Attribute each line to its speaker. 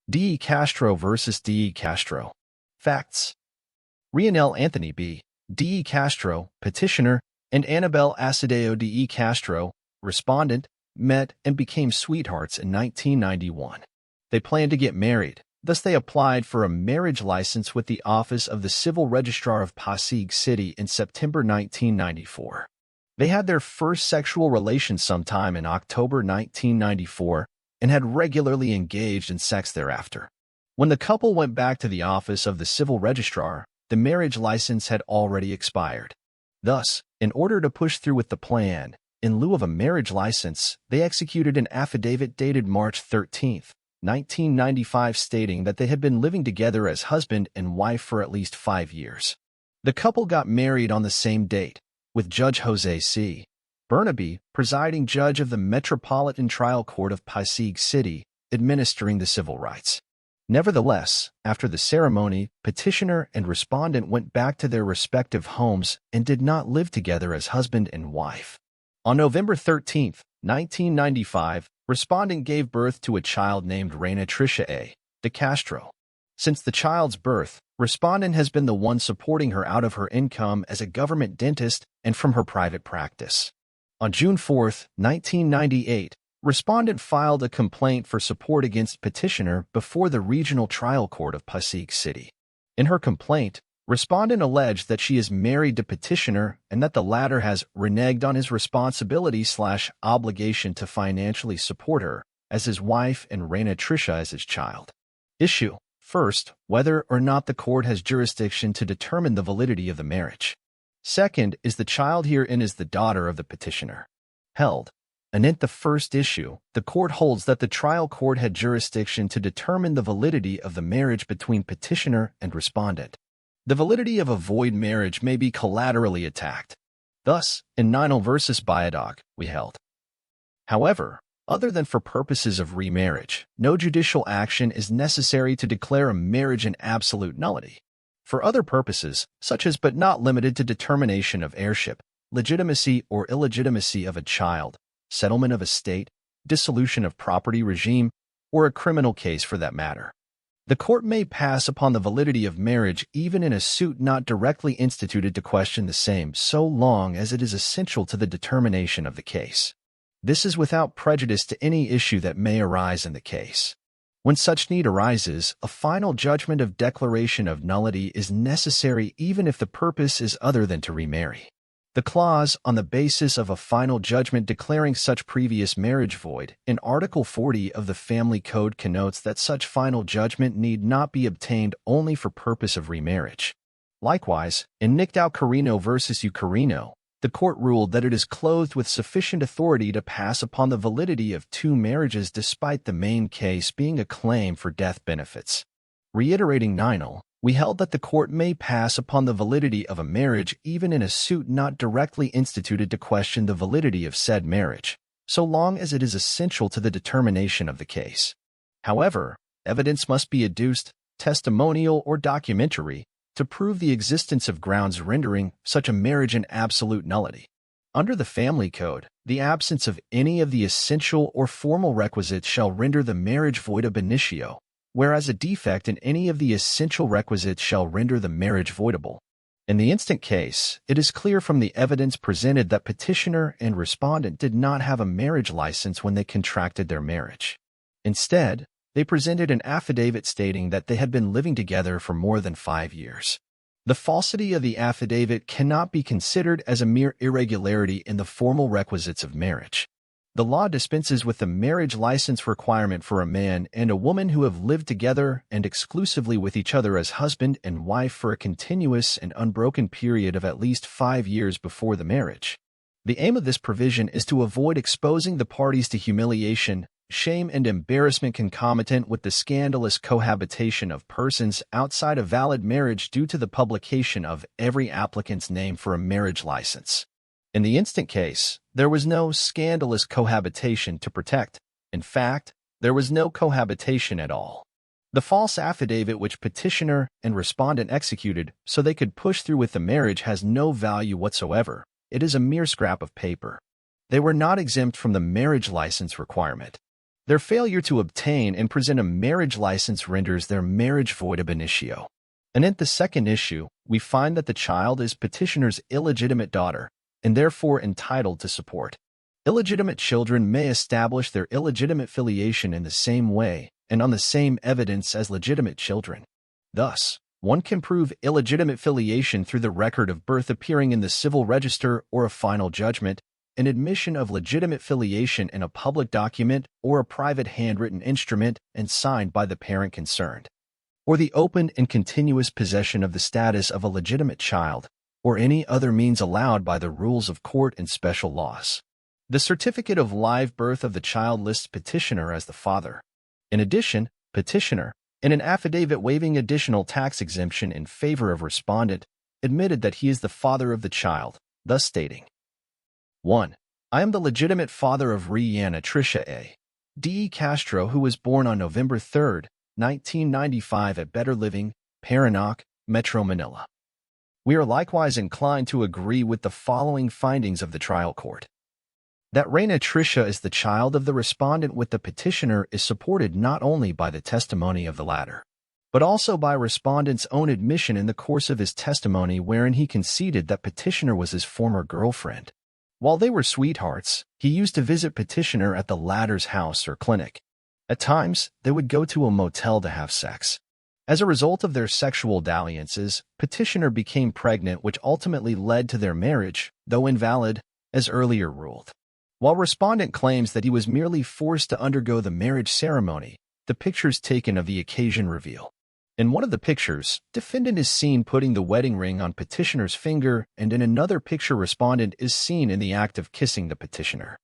Speaker 1: D. Castro versus D. Castro. Facts. Niñal Anthony B. D. Castro, petitioner, and Annabelle Asadeo D. Castro, respondent, met and became sweethearts in 1991. They planned to get married, thus they applied for a marriage license with the Office of the Civil Registrar of Pasig City in September 1994. They had their first sexual relations sometime in October 1994 and had regularly engaged in sex thereafter. When the couple went back to the Office of the Civil Registrar, the marriage license had already expired. Thus, in order to push through with the plan, in lieu of a marriage license, they executed an affidavit dated March 13, 1995 stating that they had been living together as husband and wife for at least 5 years. The couple got married on the same date, with Judge Jose C. Burnaby, presiding judge of the Metropolitan Trial Court of Pasig City, administering the civil rights. Nevertheless, after the ceremony, petitioner and respondent went back to their respective homes and did not live together as husband and wife. On November 13, 1995, respondent gave birth to a child named Reina Tricia A. de Castro. Since the child's birth, respondent has been the one supporting her out of her income as a government dentist and from her private practice. On June 4, 1998, respondent filed a complaint for support against petitioner before the Regional Trial Court of Pasig City. In her complaint, respondent alleged that she is married to petitioner and that the latter has reneged on his responsibility/obligation to financially support her as his wife and Reina Tricia as his child. Issue: First, whether or not the court has jurisdiction to determine the validity of the marriage. Second, is the child herein is the daughter of the petitioner. Held. Anent the first issue, the court holds that the trial court had jurisdiction to determine the validity of the marriage between petitioner and respondent. The validity of a void marriage may be collaterally attacked. Thus, in Niñal versus Bayadog, we held. However, other than for purposes of remarriage, no judicial action is necessary to declare a marriage an absolute nullity. For other purposes, such as but not limited to determination of heirship, legitimacy or illegitimacy of a child, settlement of estate, dissolution of property regime, or a criminal case for that matter, the court may pass upon the validity of marriage even in a suit not directly instituted to question the same, so long as it is essential to the determination of the case. This is without prejudice to any issue that may arise in the case. When such need arises, a final judgment of declaration of nullity is necessary even if the purpose is other than to remarry. The clause, on the basis of a final judgment declaring such previous marriage void, in Article 40 of the Family Code connotes that such final judgment need not be obtained only for purpose of remarriage. Likewise, in Niñal Carino versus Ucarino, the court ruled that it is clothed with sufficient authority to pass upon the validity of two marriages despite the main case being a claim for death benefits. Reiterating Niñal, we held that the court may pass upon the validity of a marriage even in a suit not directly instituted to question the validity of said marriage, so long as it is essential to the determination of the case. However, evidence must be adduced, testimonial or documentary, to prove the existence of grounds rendering such a marriage an absolute nullity. Under the Family Code, the absence of any of the essential or formal requisites shall render the marriage void ab initio, whereas a defect in any of the essential requisites shall render the marriage voidable. In the instant case, it is clear from the evidence presented that petitioner and respondent did not have a marriage license when they contracted their marriage. Instead, they presented an affidavit stating that they had been living together for more than 5 years. The falsity of the affidavit cannot be considered as a mere irregularity in the formal requisites of marriage. The law dispenses with the marriage license requirement for a man and a woman who have lived together and exclusively with each other as husband and wife for a continuous and unbroken period of at least 5 years before the marriage. The aim of this provision is to avoid exposing the parties to humiliation, shame, and embarrassment concomitant with the scandalous cohabitation of persons outside a valid marriage due to the publication of every applicant's name for a marriage license. In the instant case, there was no scandalous cohabitation to protect. In fact, there was no cohabitation at all. The false affidavit which petitioner and respondent executed so they could push through with the marriage has no value whatsoever. It is a mere scrap of paper. They were not exempt from the marriage license requirement. Their failure to obtain and present a marriage license renders their marriage void ab initio. And in the second issue, we find that the child is petitioner's illegitimate daughter and therefore entitled to support. Illegitimate children may establish their illegitimate filiation in the same way and on the same evidence as legitimate children. Thus, one can prove illegitimate filiation through the record of birth appearing in the civil register or a final judgment, an admission of legitimate filiation in a public document or a private handwritten instrument and signed by the parent concerned, or the open and continuous possession of the status of a legitimate child, or any other means allowed by the rules of court and special laws. The certificate of live birth of the child lists petitioner as the father. In addition, petitioner, in an affidavit waiving additional tax exemption in favor of respondent, admitted that he is the father of the child, thus stating, 1. I am the legitimate father of Rihanna Tricia A. D. Castro, who was born on November 3, 1995 at Better Living, Parañaque, Metro Manila. We are likewise inclined to agree with the following findings of the trial court. That Reina Tricia is the child of the respondent with the petitioner is supported not only by the testimony of the latter, but also by respondent's own admission in the course of his testimony wherein he conceded that petitioner was his former girlfriend. While they were sweethearts, he used to visit petitioner at the latter's house or clinic. At times, they would go to a motel to have sex. As a result of their sexual dalliances, petitioner became pregnant, which ultimately led to their marriage, though invalid, as earlier ruled. While respondent claims that he was merely forced to undergo the marriage ceremony, the pictures taken of the occasion reveal. In one of the pictures, defendant is seen putting the wedding ring on petitioner's finger, and in another picture respondent is seen in the act of kissing the petitioner.